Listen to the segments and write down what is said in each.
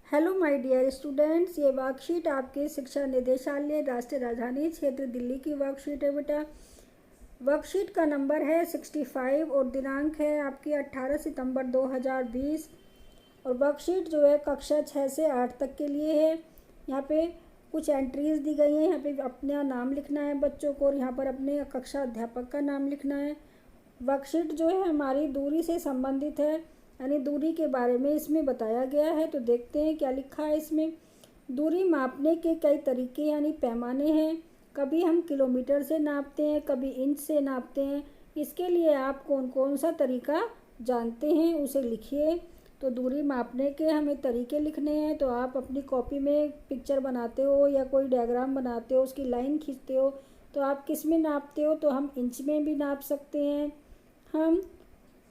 Hello my dear students, ये worksheet आपके शिक्षा निदेशालय राष्ट्रीय राजधानी क्षेत्र दिल्ली की वर्कशीट है बेटा। वर्कशीट का नंबर है 65 और दिनांक है आपकी 18 सितंबर 2020। और वर्कशीट जो है कक्षा 6 से 8 तक के लिए है। यहाँ पे कुछ एंट्रीज दी गई हैं। यहाँ पे अपना नाम लिखना है बच्चों को और यहाँ पर अपने कक्षा अध्यापक का नाम लिखना है। वर्कशीट जो है हमारी दूरी से संबंधित है, यानी दूरी के बारे में इसमें बताया गया है। तो देखते हैं क्या लिखा है इसमें। दूरी मापने के कई तरीके यानी पैमाने हैं। कभी हम किलोमीटर से नापते हैं, कभी इंच से नापते हैं। इसके लिए आप कौन कौन सा तरीका जानते हैं उसे लिखिए। तो दूरी मापने के हमें तरीके लिखने हैं। तो आप अपनी कॉपी में पिक्चर बनाते हो या कोई डायग्राम बनाते हो, उसकी लाइन खींचते हो, तो आप किस में नापते हो? तो हम इंच में भी नाप सकते हैं, हम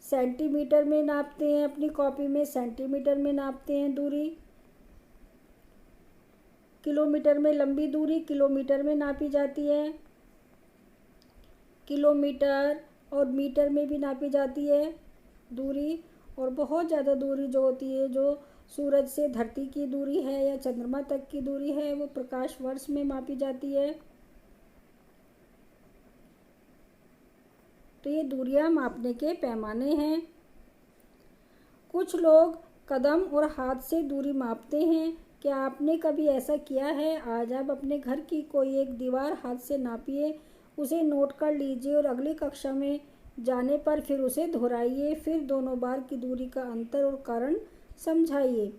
सेंटीमीटर में नापते हैं, अपनी कॉपी में सेंटीमीटर में नापते हैं दूरी। किलोमीटर में लंबी दूरी किलोमीटर में नापी जाती है, किलोमीटर और मीटर में भी नापी जाती है दूरी। और बहुत ज़्यादा दूरी जो होती है, जो सूरज से धरती की दूरी है या चंद्रमा तक की दूरी है, वो प्रकाश वर्ष में मापी जाती है। तो ये दूरियां मापने के पैमाने हैं। कुछ लोग कदम और हाथ से दूरी मापते हैं। क्या आपने कभी ऐसा किया है? आज आप अपने घर की कोई एक दीवार हाथ से नापिए, उसे नोट कर लीजिए और अगली कक्षा में जाने पर फिर उसे दोहराइए। फिर दोनों बार की दूरी का अंतर और कारण समझाइए।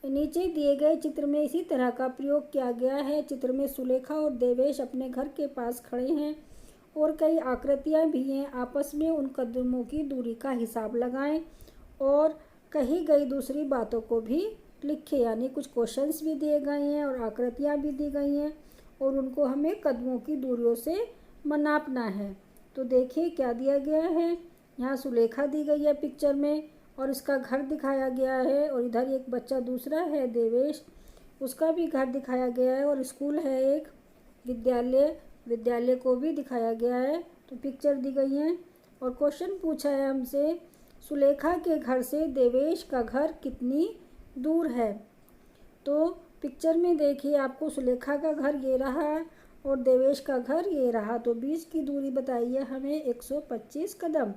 नीचे दिए गए चित्र में इसी तरह का प्रयोग किया गया है। चित्र में सुलेखा और देवेश अपने घर के पास खड़े हैं और कई आकृतियां भी हैं। आपस में उन कदमों की दूरी का हिसाब लगाएं और कही गई दूसरी बातों को भी लिखें। यानी कुछ क्वेश्चंस भी दिए गए हैं और आकृतियां भी दी गई हैं और उनको हमें कदमों की दूरियों से नापना है। तो देखिए क्या दिया गया है। यहाँ सुलेखा दी गई है पिक्चर में और इसका घर दिखाया गया है। और इधर एक बच्चा दूसरा है देवेश, उसका भी घर दिखाया गया है। और स्कूल है एक, विद्यालय को भी दिखाया गया है। तो पिक्चर दी गई है और क्वेश्चन पूछा है हमसे, सुलेखा के घर से देवेश का घर कितनी दूर है? तो पिक्चर में देखिए आपको सुलेखा का घर ये रहा और देवेश का घर ये रहा। तो बीच की दूरी बताइए हमें 125 कदम।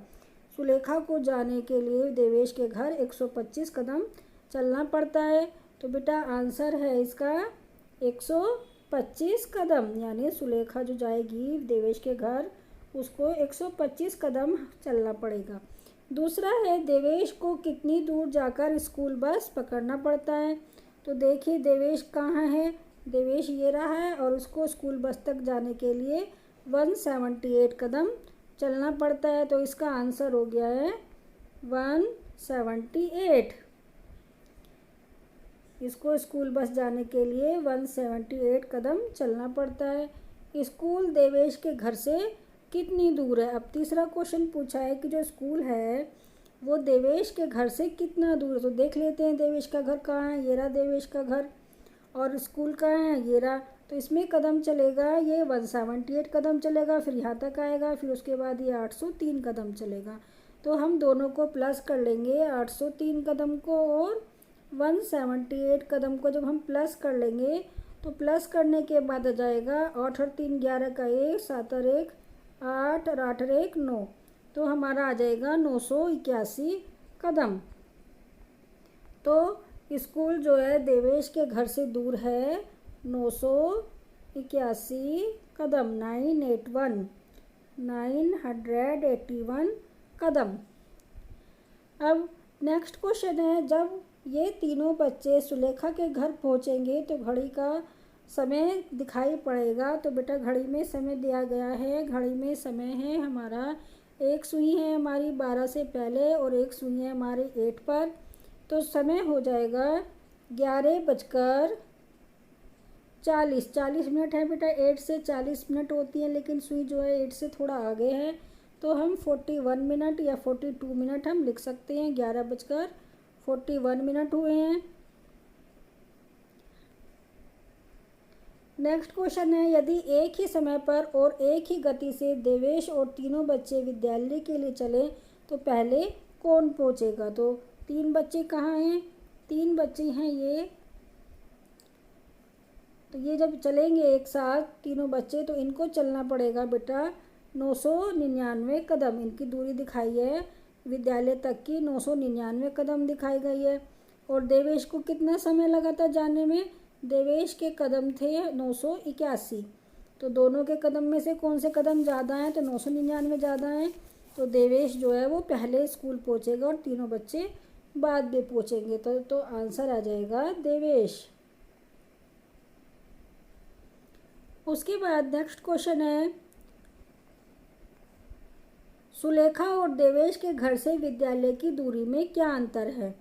सुलेखा को जाने के लिए देवेश के घर 125 कदम चलना पड़ता है। तो बेटा आंसर है इसका 125 कदम, यानी सुलेखा जो जाएगी देवेश के घर उसको 125 कदम चलना पड़ेगा। दूसरा है देवेश को कितनी दूर जाकर स्कूल बस पकड़ना पड़ता है? तो देखिए देवेश कहाँ है, देवेश ये रहा है और उसको स्कूल बस तक जाने के लिए 178 कदम चलना पड़ता है। तो इसका आंसर हो गया है 178। इसको स्कूल बस जाने के लिए 178 कदम चलना पड़ता है। स्कूल देवेश के घर से कितनी दूर है? अब तीसरा क्वेश्चन पूछा है कि जो स्कूल है वो देवेश के घर से कितना दूर है। तो देख लेते हैं देवेश का घर कहाँ है। ये रहा देवेश का घर और स्कूल कहाँ है, ये रहा। तो इसमें कदम चलेगा ये 178 कदम चलेगा, फिर यहाँ तक आएगा, फिर उसके बाद ये 803 कदम चलेगा। तो हम दोनों को प्लस कर लेंगे, 803 कदम को और 178 कदम को जब हम प्लस कर लेंगे तो प्लस करने के बाद आ जाएगा 8 और 3 11 का 1, 7 और 1 8 और 8 और 1 9। तो हमारा आ जाएगा 981 कदम। तो स्कूल जो है देवेश के घर से दूर है 981 कदम, 981 कदम। अब नेक्स्ट क्वेश्चन है, जब ये तीनों बच्चे सुलेखा के घर पहुंचेंगे तो घड़ी का समय दिखाई पड़ेगा। तो बेटा घड़ी में समय दिया गया है। घड़ी में समय है हमारा, एक सुई है हमारी 12 से पहले और एक सुई है हमारी 8 पर। तो समय हो जाएगा 11:40 मिनट है बेटा। 8 से 40 मिनट होती है, लेकिन सुई जो है 8 से थोड़ा आगे है। तो हम 41 मिनट या 42 मिनट हम लिख सकते हैं। 11:41 मिनट हुए हैं। नेक्स्ट क्वेश्चन है, यदि एक ही समय पर और एक ही गति से देवेश और तीनों बच्चे विद्यालय के लिए चले तो पहले कौन पहुंचेगा? तो 3 बच्चे कहाँ हैं? 3 बच्चे हैं ये तो ये जब चलेंगे एक साथ तीनों बच्चे तो इनको चलना पड़ेगा बेटा 999 कदम। इनकी दूरी दिखाई है विद्यालय तक की 999 कदम दिखाई गई है। और देवेश को कितना समय लगा था जाने में? देवेश के कदम थे 981। तो दोनों के कदम में से कौन से कदम ज़्यादा हैं? तो 999 ज़्यादा हैं। तो देवेश जो है वो पहले स्कूल पहुंचेगा और तीनों बच्चे बाद में पहुंचेंगे। तो आंसर आ जाएगा देवेश। उसके बाद नेक्स्ट क्वेश्चन है, सुलेखा और देवेश के घर से विद्यालय की दूरी में क्या अंतर है?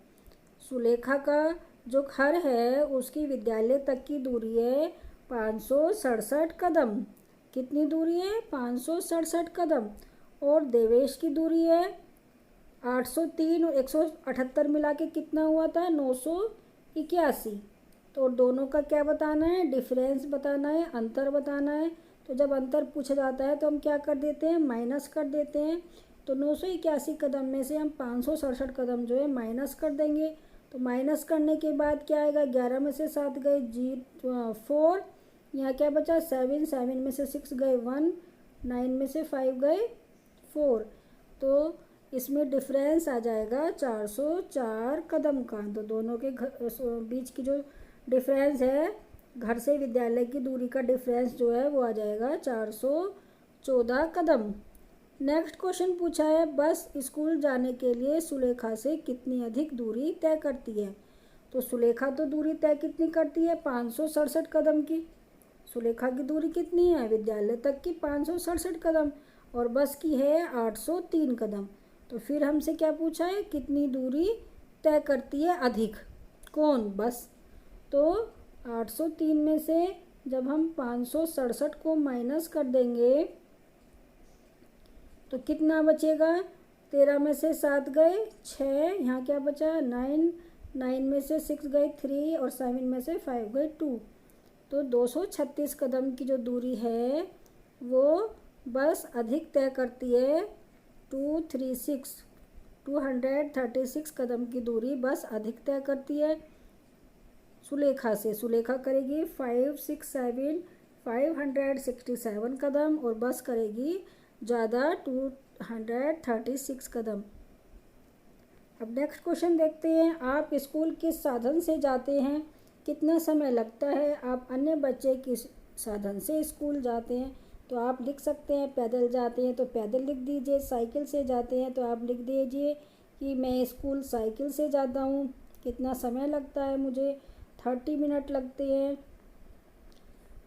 सुलेखा का जो घर है उसकी विद्यालय तक की दूरी है 567 कदम। कितनी दूरी है? 567 कदम। और देवेश की दूरी है 803 और 178 मिला के कितना हुआ था? 981। तो दोनों का क्या बताना है? डिफरेंस बताना है, अंतर बताना है। तो जब अंतर पूछा जाता है तो हम क्या कर देते हैं? माइनस कर देते हैं। तो 981 कदम में से हम 567 कदम जो है माइनस कर देंगे। तो माइनस करने के बाद क्या आएगा? 11 में से 7 गए 4, यहाँ क्या बचा? 7, 7 में से 6 गए 1, 9 में से 5 गए 4। तो इसमें डिफरेंस आ जाएगा 404 कदम का। तो दोनों के बीच की जो डिफरेंस है, घर से विद्यालय की दूरी का डिफरेंस जो है वो आ जाएगा 414 कदम। नेक्स्ट क्वेश्चन पूछा है, बस स्कूल जाने के लिए सुलेखा से कितनी अधिक दूरी तय करती है? तो सुलेखा तो दूरी तय कितनी करती है? 567 कदम की। सुलेखा की दूरी कितनी है विद्यालय तक की? 567 कदम। और बस की है 803 कदम। तो फिर हमसे क्या पूछा है? कितनी दूरी तय करती है अधिक? कौन? बस। तो 803 में से जब हम 567 को माइनस कर देंगे तो कितना बचेगा? 13 में से 7 गए 6, यहाँ क्या बचा? 9, 9 में से 6 गए 3 और 7 में से 5 गए 2। तो 236 कदम की जो दूरी है वो बस अधिक तय करती है। 236 कदम की दूरी बस अधिक तय करती है सुलेखा से। सुलेखा करेगी 567 कदम और बस करेगी ज़्यादा 236 कदम। अब नेक्स्ट क्वेश्चन देखते हैं, आप स्कूल किस साधन से जाते हैं? कितना समय लगता है? आप अन्य बच्चे किस साधन से स्कूल जाते हैं? तो आप लिख सकते हैं पैदल जाते हैं तो पैदल लिख दीजिए, साइकिल से जाते हैं तो आप लिख दीजिए कि मैं स्कूल साइकिल से जाता हूँ। कितना समय लगता है मुझे? 30 मिनट लगते हैं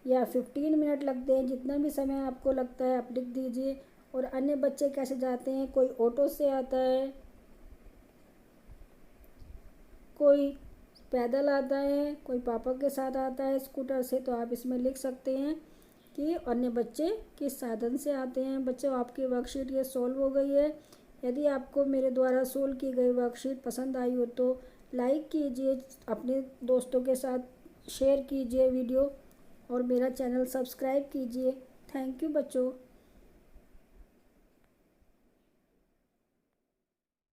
या 15 मिनट लगते हैं, जितना भी समय आपको लगता है आप लिख दीजिए। और अन्य बच्चे कैसे जाते हैं? कोई ऑटो से आता है, कोई पैदल आता है, कोई पापा के साथ आता है स्कूटर से। तो आप इसमें लिख सकते हैं कि अन्य बच्चे किस साधन से आते हैं। बच्चों, आपकी वर्कशीट ये सॉल्व हो गई है। यदि आपको मेरे द्वारा सोल्व की गई वर्कशीट पसंद आई हो तो लाइक कीजिए, अपने दोस्तों के साथ शेयर कीजिए वीडियो और मेरा चैनल सब्सक्राइब कीजिए। थैंक यू बच्चों।